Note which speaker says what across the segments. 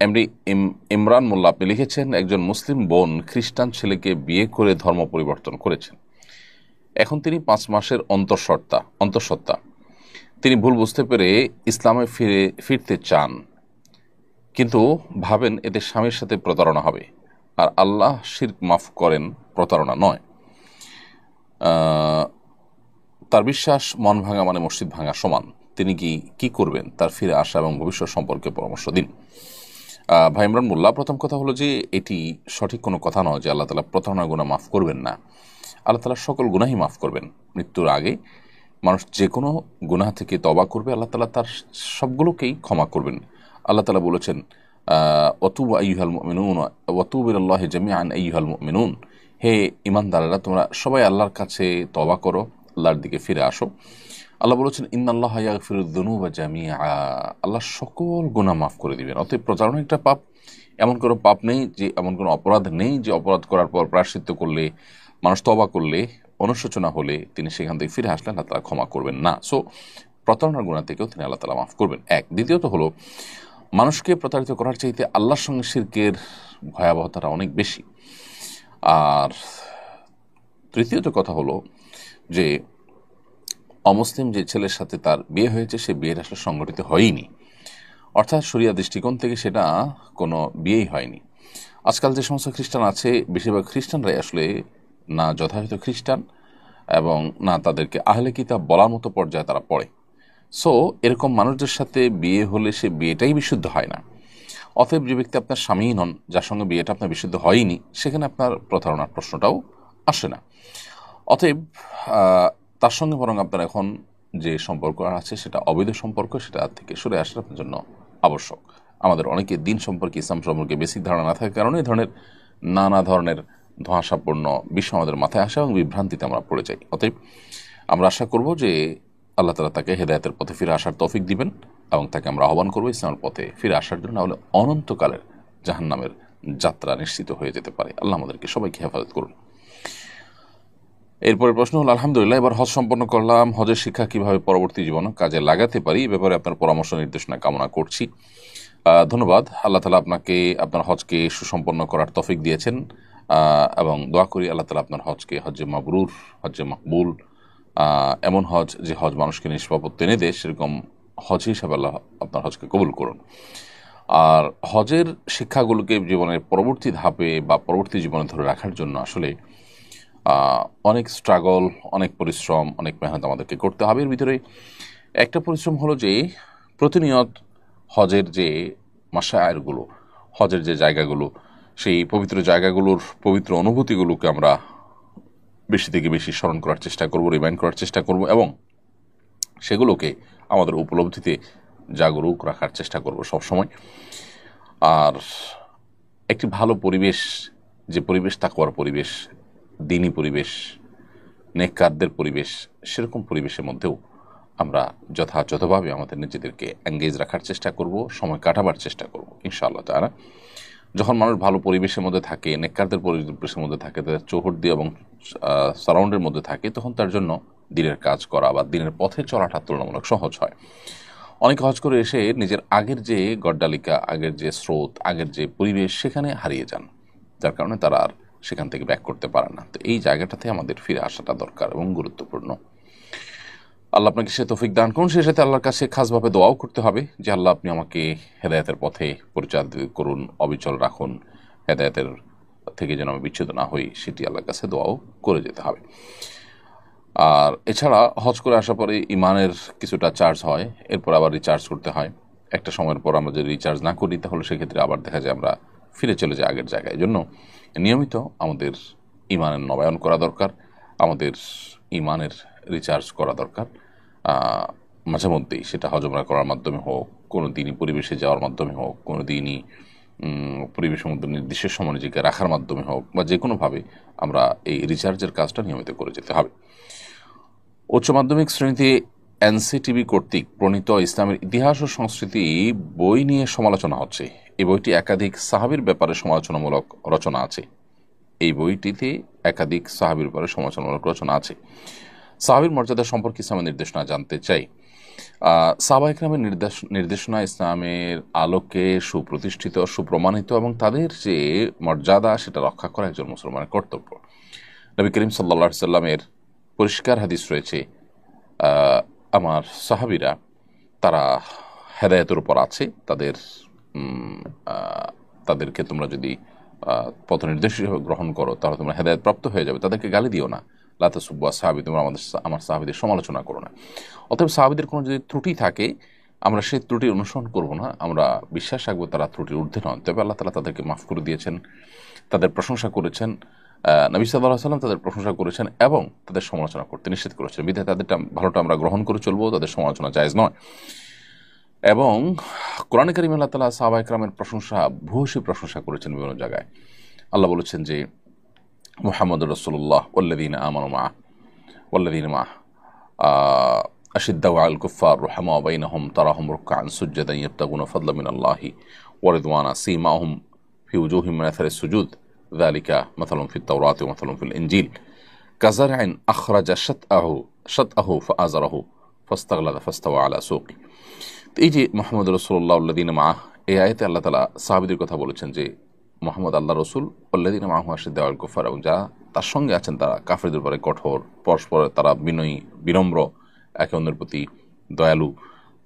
Speaker 1: MD Imran মোল্লা আপনি লিখেছেন, একজন মুসলিম বোন খ্রিস্টান ছেলেকে বিয়ে করে ধর্ম পরিবর্তন করেছেন। এখন তিনি 5 মাসের অন্তঃসত্ত্বা। তিনি ভুল বুঝতে পেরে ইসলামে ফিরতে চান, কিন্তু ভাবেন এতে স্বামীর সাথে প্রতারণা হবে, আর আল্লাহ শিরক মাফ করেন, প্রতারণা নয়। তার বিশ্বাস মন ভাঙা মানে মসজিদ ভাঙা সমান। তিনি কি করবেন? তার ফিরে আসা এবং ভবিষ্যৎ সম্পর্কে পরামর্শ দিন। ভাই ইমরান মোল্লা, প্রথম কথা হলো যে এটি সঠিক কোনো কথা নয় যে আল্লাহ তাআলা প্রতারণা গুনাহ মাফ করবেন না। আল্লাহ তাআলা সকল গুনাহই মাফ করবেন। মৃত্যুর আগে মানুষ যে কোনো গুনাহ থেকে তওবা করবে, আল্লাহ তাআলা তার সবগুলোকেই ক্ষমা করবেন। আল্লাহ তাআলা বলেছেন, ওয়াতুবু আইয়ুহাল মুমিনুন ওয়াতুবু ইলাল্লাহি জামিআন আইয়ুহাল মুমিনুন, হে ঈমানদারেরা তোমরা সবাই আল্লাহর কাছে তওবা করো, আল্লাহর দিকে ফিরে আসো। আল্লাহ বলেছেন, ইন্নাল্লাহা ইয়াগফিরুয যুনুবা জামিআ, আল্লাহ সকল গুনাহ মাফ করে দিবেন। অতএব প্রতারণা একটা পাপ, এমন কোনো পাপ নেই যে, এমন কোনো অপরাধ নেই যে অপরাধ করার পর প্রায়শ্চিত্ত করলে, মানুষ তওবা করলে, অনুশোচনা হলে তিনি সেখান থেকে ফিরে আসলে আল্লাহ তাআলা ক্ষমা করবেন না। সো প্রতারণার গুনাহ থেকেও তিনি আল্লাহ তাআলা মাফ করবেন, এক। দ্বিতীয়ত হলো, মানুষকে প্রতারিত করার চাইতে আল্লাহর সঙ্গে শিরকের ভয়াবহতাটা অনেক বেশি। আর তৃতীয়ত কথা হলো যে অমুসলিম যে ছেলের সাথে তার বিয়ে হয়েছে, সে বিয়ের আসলে সংগঠিত হয়নি, অর্থাৎ শরিয়া দৃষ্টিকোণ থেকে সেটা কোনো বিয়েই হয়নি। আজকাল যে সমস্ত খ্রিস্টান আছে, বেশিরভাগ খ্রিস্টানরাই আসলে না যথাযথ খ্রিস্টান এবং না তাদেরকে আহলে কিতাব বলার মতো পর্যায়ে তারা পড়ে। সো এরকম মানুষদের সাথে বিয়ে হলে সে বিয়েটাই বিশুদ্ধ হয় না। অতএব যে ব্যক্তি আপনার স্বামী নন, যার সঙ্গে বিয়েটা আপনার বিশুদ্ধ হয়নি, সেখানে আপনার প্রতারণার প্রশ্নটাও আসে না। অতএব তার সঙ্গে বরং আপনার এখন যে সম্পর্ক আছে সেটা অবৈধ সম্পর্ক, সেটা থেকে সরে আসার আপনার জন্য আবশ্যক। আমাদের অনেকে দিন সম্পর্কে, ইসলাম সম্পর্কে বেসিক ধারণা না থাকার কারণে এই ধরনের নানা ধরনের ধোঁয়াশাপূর্ণ বিষয় আমাদের মাথায় আসে এবং বিভ্রান্তিতে আমরা পড়ে যাই। অতএব আমরা আশা করব যে আল্লাহ তাআলা তাকে হেদায়েতের পথে ফিরে আসার তৌফিক দিবেন এবং তাকে আমরা আহ্বান করবো ইসলামের পথে ফিরে আসার জন্য, নাহলে অনন্তকালের জাহান্নামের যাত্রা নিশ্চিত হয়ে যেতে পারে। আল্লাহ আমাদেরকে সবাইকে হেফাজত করুন। এরপরের প্রশ্ন হল, আলহামদুলিল্লাহ, এবার হজ সম্পন্ন করলাম, হজের শিক্ষা কিভাবে পরবর্তী জীবনে কাজে লাগাতে পারি, এ ব্যাপারে আপনার পরামর্শ নির্দেশনা কামনা করছি। ধন্যবাদ। আল্লাহ তাআলা আপনাকে আপনার হজকে সুসম্পন্ন করার তৌফিক দিয়েছেন এবং দোয়া করি আল্লাহ তাআলা আপনার হজকে হজ্জে মাবরুর, হজ্জে মকবুল, এমন হজ যে হজ মানুষকে নিষ্পাপত্য এনে দেয়, সেরকম হজ হিসাবে আল্লাহ আপনার হজকে কবুল করুন। আর হজের শিক্ষাগুলোকে জীবনের পরবর্তী ধাপে বা পরবর্তী জীবনে ধরে রাখার জন্য আসলে অনেক স্ট্রাগল, অনেক পরিশ্রম, অনেক মেহনত আমাদেরকে করতে হবে। এর ভিতরে একটা পরিশ্রম হলো যে প্রতিনিয়ত হজের যে মাশায়েরগুলো, হজের যে জায়গাগুলো, সেই পবিত্র জায়গাগুলোর পবিত্র অনুভূতিগুলোকে আমরা বেশি থেকে বেশি স্মরণ করার চেষ্টা করব, রিমাইন্ড করার চেষ্টা করব এবং সেগুলোকে আমাদের উপলব্ধিতে জাগরুক রাখার চেষ্টা করব সবসময়। আর একটি ভালো পরিবেশ, যে পরিবেশ তাকওয়ার পরিবেশ, দ্বীনি পরিবেশ, নেককারদের পরিবেশ, সেরকম পরিবেশের মধ্যেও আমরা যথাযথভাবে আমাদের নিজেদেরকে এঙ্গেজ রাখার চেষ্টা করব, সময় কাটাবার চেষ্টা করব ইনশাআল্লাহ তাআলা। যখন মানুষ ভালো পরিবেশের মধ্যে থাকে, নেককারদের পরিবেশের মধ্যে থাকে, তাদের চৌহদ্দি এবং সারাউন্ডের মধ্যে থাকে, তখন তার জন্য দ্বীনের কাজ করা বা দ্বীনের পথে চলাটা তুলনামূলক সহজ হয়। অনেকে হজ করে এসে নিজের আগের যে গড্ডালিকা, আগের যে স্রোত, আগের যে পরিবেশ, সেখানে হারিয়ে যান, যার কারণে তারা আর সেখান থেকে ব্যাক করতে পারে না। তো এই জায়গাটাতে আমাদের ফিরে আসাটা দরকার এবং গুরুত্বপূর্ণ। আল্লাহ আপনাকে সে তৌফিক দান করুন। সেই সাথে আল্লাহর কাছে খাসভাবে দোয়াও করতে হবে যে আল্লাহ আপনি আমাকে হেদায়েতের পথে পরিচালিত করুন, অবিচল রাখুন, হেদায়েতের থেকে যেন আমি বিচ্ছুত না হই, সেটি আল্লাহর কাছে দোয়াও করে যেতে হবে। আর এছাড়া হজ করে আসার পরে ইমানের কিছুটা চার্জ হয়, এরপর আবার রিচার্জ করতে হয়। একটা সময়ের পর আমরা যদি রিচার্জ না করি, তাহলে সেক্ষেত্রে আবার দেখা যায় আমরা ফিরে চলে যাই আগের জায়গায়। এই জন্য নিয়মিত আমাদের ইমানের নবায়ন করা দরকার, আমাদের ইমানের রিচার্জ করা দরকার মাঝে মধ্যেই, সেটা হজ উমরা করার মাধ্যমে হোক, কোনো দিনই পরিবেশে যাওয়ার মাধ্যমে হোক, কোনো দিনই পরিবেশের মধ্যে নির্দিষ্ট সময় নিজেকে রাখার মাধ্যমে হোক, বা যে কোনোভাবে আমরা এই রিচার্জের কাজটা নিয়মিত করে যেতে হবে। উচ্চ মাধ্যমিক শ্রেণীতে এনসিটিবি কর্তৃক প্রণীত ইসলামের ইতিহাস ও সংস্কৃতি বই নিয়ে সমালোচনা হচ্ছে। এই বইটি একাধিক সাহাবীর ব্যাপারে সমালোচনামূলক রচনা আছে। এই বইটিতে একাধিক সাহাবীর ব্যাপারে সমালোচনামূলক রচনা আছে। সাহাবীর মর্যাদা সম্পর্কে ইসলামের নির্দেশনা জানতে চাই। সাহাবা ইকরামের নির্দেশনা ইসলামের আলোকে সুপ্রতিষ্ঠিত, সুপ্রমাণিত এবং তাদের যে মর্যাদা সেটা রক্ষা করা একজন মুসলমানের কর্তব্য। নবী করিম সাল্লাল্লাহু আলাইহি সাল্লামের পরিষ্কার হাদিস রয়েছে, আমার সাহাবীরা তারা হেদায়েতের উপর আছে, তাদেরকে তোমরা যদি পথ নির্দেশ হিসেবে গ্রহণ করো তাহলে তোমরা হেদায়েত প্রাপ্ত হয়ে যাবে। তাদেরকে গালি দিও না, লা তাসুব্বু আসহাবী, তোমরা আমার সাহাবীদের সমালোচনা করো না। অতএব সাহাবীদের কোনো যদি ত্রুটি থাকে আমরা সেই ত্রুটির অনুসরণ করব না, আমরা বিশ্বাস রাখবো তারা ত্রুটির ঊর্ধ্বে নন। তবে আল্লাহ তাআলা তাদেরকে মাফ করে দিয়েছেন, তাদের প্রশংসা করেছেন, নবী সাল্লাল্লাহু আলাইহি ওয়াসাল্লাম তাদের প্রশংসা করেছেন এবং তাদের সমালোচনা করতে নিষেধ করেছেন। বিধায় তাদেরটা ভালোটা আমরা গ্রহণ করে চলবো, তাদের সমালোচনা জায়েজ নয়। এবং কোরআনে কারিমে আল্লাহ তাআলা সাহাবা ইকরামের প্রশংসা, ভূয়সী প্রশংসা করেছেন বিভিন্ন জায়গায়। আল্লাহ বলেছেন যে মুহাম্মদুর রাসূলুল্লাহ ওয়াল্লাযীনা মাআহ আশিদ্দাউ আলাল কুফফার রুহামাউ বাইনাহুম তারাহুম রুকআন সুজদান ইয়াবতাগুনা ফাদলাম মিনাল্লাহি ওয়া রিদওয়ানা সীমাহুম ফি উজুহিহিম মিন আথারিস সুজুদ যালিকা মাসালুহুম ফিত তাওরাতি ওয়া মাসালুহুম ফিল ইনজিল কাযারআইন আখরাজা শাতআহু ফাআযারাহু ফাস্তাগলাযা ফাস্তাওয়া আলা সুকি। এই যে মুহাম্মদুর রাসূলুল্লাহ ওয়াল্লাযীনা মাআহ, এই আয়াতে আল্লাহ তাআলা সাহাবীদের কথা বলেছেন যে মোহাম্মদ আল্লাহ রসুল ওয়াল্লাযীনা মাআহু আশিদ্দাউ আলাল কুফফার, এবং যারা তার সঙ্গে আছেন তারা কাফেরদের উপরে কঠোর, পরস্পর তারা বিনয়ী, বিনম্র, একে অন্যের প্রতি দয়ালু।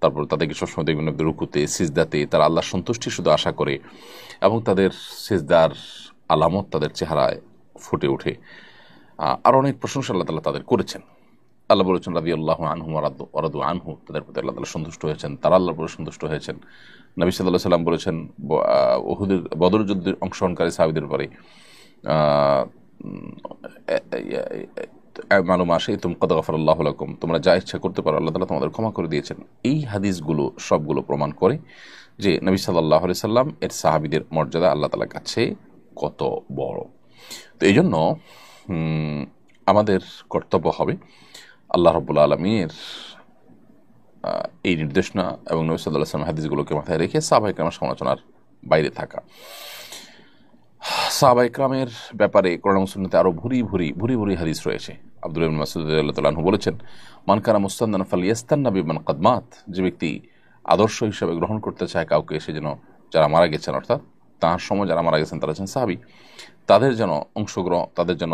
Speaker 1: তারপর তাদেরকে সবসময় দেখবেন রুকুতে সিজদাতে তারা আল্লাহর সন্তুষ্টি শুধু আশা করে এবং তাদের সিজদার আলামত তাদের চেহারায় ফুটে ওঠে। আর অনেক প্রশংসা আল্লাহ তাআলা তাদের করেছেন। আল্লাহ বলেছেন রাদিয়াল্লাহু আনহুম ওয়া রাদু আনহু, তাদের প্রতি আল্লাহ তাআলা সন্তুষ্ট হয়েছেন, তারা আল্লাহর প্রতি সন্তুষ্ট হয়েছেন। নবী সাল্লাল্লাহু আলাইহি সাল্লাম বলেছেন উহুদের বদর যুদ্ধের অংশগ্রহণকারী সাহাবীদের ব্যাপারে, মালুমা শাইতুম কদ গাফারাল্লাহু লাকুম, তোমরা যা ইচ্ছা করতে পারো আল্লাহ তাআলা তোমাদের ক্ষমা করে দিয়েছেন। এই হাদিসগুলো সবগুলো প্রমাণ করে যে নবী সাল্লাল্লাহু আলাইহি সাল্লাম এর সাহাবীদের মর্যাদা আল্লাহ তাআলার কাছে কত বড়। তো এই জন্য আমাদের কর্তব্য হবে আল্লাহ রাব্বুল আলামিনের এই নির্দেশনা এবং নবী সাল্লাল্লাহু আলাইহি ওয়াসাল্লাম হাদিসগুলোকে মাথায় রেখে সাহাবা ইকরামের সমালোচনার বাইরে থাকা। সাহাবা ইকরামের ব্যাপারে কোরআন ও সুন্নাতে আরো ভুরি ভুরি হাদিস রয়েছে। আব্দুল্লাহ ইবনে মাসউদ রাদিয়াল্লাহু তাআলা আনহু বলেছেন, মান কানা মুস্তান্নান ফালিয়াস্তান্না বিমান কদ মাত, যে ব্যক্তি আদর্শ হিসেবে গ্রহণ করতে চায় কাউকে, সে যেন যারা মারা গেছেন, অর্থাৎ তার সময় যারা মারা গেছেন তারা হচ্ছেন সাহাবী, তাদের যেন তাদের যেন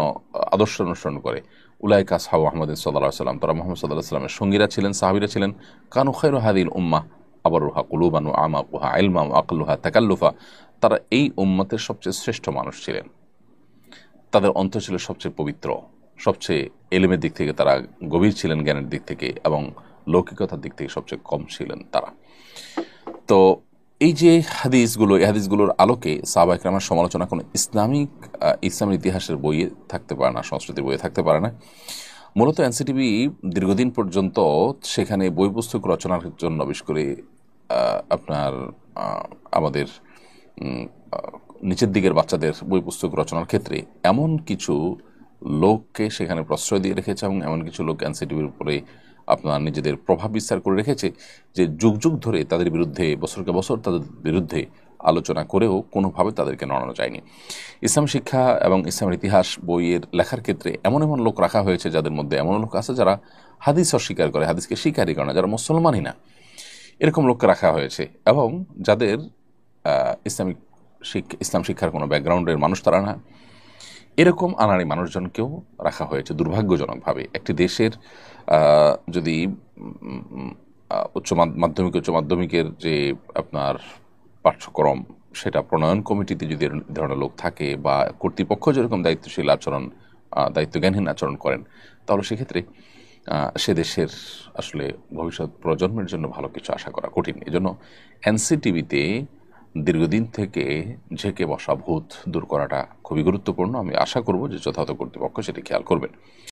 Speaker 1: আদর্শ অনুসরণ করে। উলাইকা আসহাবু মুহাম্মদ সাল্লাল্লাহু আলাইহি ওয়াসাল্লাম, তারা মুহাম্মদ সাল্লাল্লাহু আলাইহি ওয়াসাল্লামের সঙ্গীরা ছিলেন, সাহাবীরা ছিলেন। কানু খায়রু হাযিহিল উম্মাহ আবরুহা কুলুবান ওয়া আমাকুহা ইলমান ওয়া আকলুহা তাকাল্লুফা, তারা এই উম্মতের সবচেয়ে শ্রেষ্ঠ মানুষ ছিলেন, তাদের অন্তর ছিল সবচেয়ে পবিত্র, সবচেয়ে এলেমের দিক থেকে তারা গভীর ছিলেন, জ্ঞানের দিক থেকে এবং লৌকিকতার দিক থেকে সবচেয়ে কম ছিলেন তারা। তো এই যে হাদিসগুলো, এই হাদিসগুলোর আলোকে সাহাবা ইকরামের সমালোচনা কোনো ইসলামের ইতিহাসের বইয়ে থাকতে পারে না, সংস্কৃতির বইয়ে থাকতে পারে না। মূলত এনসিটিভি দীর্ঘদিন পর্যন্ত সেখানে বই পুস্তক রচনার জন্য, বিশেষ করে আপনার আমাদের নিচের দিকের বাচ্চাদের বই পুস্তক রচনার ক্ষেত্রে এমন কিছু লোককে সেখানে প্রশ্রয় দিয়ে রেখেছে এবং এমন কিছু লোক এনসিটিভির উপরে আপনার নিজেদের প্রভাব বিস্তার করে রেখেছে যে যুগ যুগ ধরে তাদের বিরুদ্ধে, বছরকে বছর তাদের বিরুদ্ধে আলোচনা করেও কোনোভাবে তাদেরকে নড়ানো যায়নি। ইসলাম শিক্ষা এবং ইসলামের ইতিহাস বইয়ের লেখার ক্ষেত্রে এমন এমন লোক রাখা হয়েছে যাদের মধ্যে এমন লোক আছে যারা হাদিস অস্বীকার করে, হাদিসকে স্বীকারই করে না, যারা মুসলমানই না, এরকম লোককে রাখা হয়েছে এবং যাদের ইসলাম শিক্ষার কোনো ব্যাকগ্রাউন্ডের মানুষ তারা না, এরকম আনাড়ি মানুষজনকেও রাখা হয়েছে দুর্ভাগ্যজনকভাবে। একটি দেশের যদি উচ্চ মাধ্যমিকের যে আপনার পাঠ্যক্রম সেটা প্রণয়ন কমিটিতে যদি ধরনের লোক থাকে বা কর্তৃপক্ষ যেরকম দায়িত্বজ্ঞানহীন আচরণ করেন, তাহলে সেক্ষেত্রে সে দেশের আসলে ভবিষ্যৎ প্রজন্মের জন্য ভালো কিছু আশা করা কঠিন। এজন্য এনসিটিভিতে দীর্ঘদিন থেকে ঝেঁকে বসা ভূত দূর করাটা খুবই গুরুত্বপূর্ণ। আমি আশা করব যে যথাযথ কর্তৃপক্ষ সেটি খেয়াল করবেন।